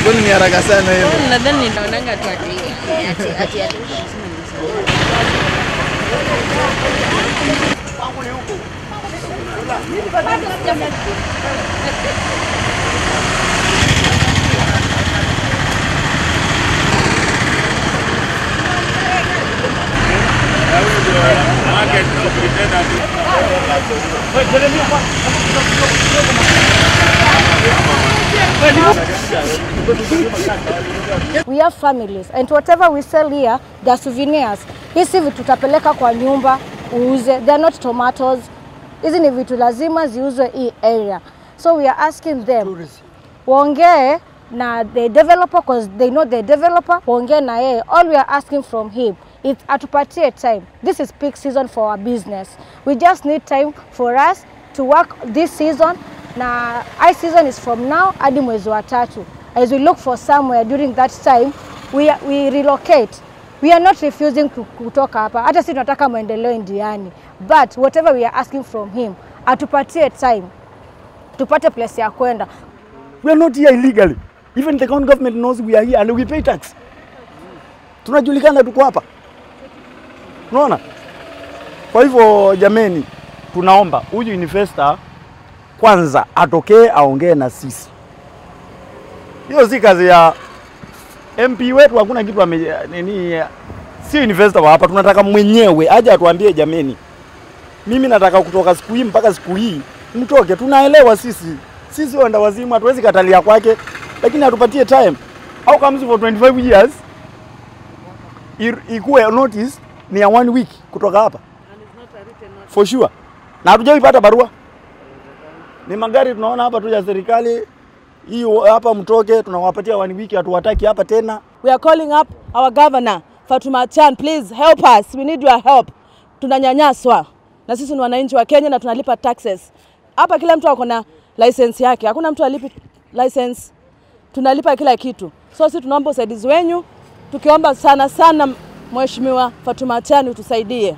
Kwani ni haraka sana hiyo? Nadhani naonanga tu ati. We have families and whatever we sell here, they're souvenirs. Hizi vitu tutapeleka kwa nyumba uuze. They're not tomatoes. Hizi ni vitu lazima ziuzwe hii area. So we are asking them waongee na the developer, because they know the developer, waongee na yeye. All we are asking from him is atupatie time. This is peak season for our business. We just need time for us to work this season. Na high season is from now hadi mwezi wa 3. As we look for somewhere during that time, we relocate. We are not refusing kutoka hapa. Hata sisi tunataka maendeleo Indiani. But whatever we are asking from him, atupatie time. Tupate place ya kwenda. We are not here illegally. Even the county government knows we are here and we pay tax. Tunajulikana tuko hapa. Unaona? Kwa hivyo jameni, tunaomba huyu investor kwanza atokee aongee na sisi. Hiyo si kazi ya MP wetu, hakuna kitu si investor wa hapa. Tunataka mwenyewe aje atuambie jameni, mimi nataka kutoka siku hii mpaka siku hii mtoke. Tunaelewa sisi wanda wazimu, hatuwezi katalia kwake, lakini atupatie time. How comes for 25 years ikuwe notice ni ya 1 week kutoka hapa for sure, na hatujaipata barua. Ni magari tunaona hapa tu ya serikali, hiyo hapa mtoke, tunawapatia 1 week, hatuwataki hapa tena. We are calling up our governor, Fatuma Chan, please help us. We need your help. Tunanyanyaswa. Na sisi ni wananchi wa Kenya na tunalipa taxes. Hapa kila mtu ako na license yake. Hakuna mtu alipi license. Tunalipa kila kitu. So sisi tunaomba usaidizi wenu. Tukiomba sana Mheshimiwa Fatuma Chan utusaidie.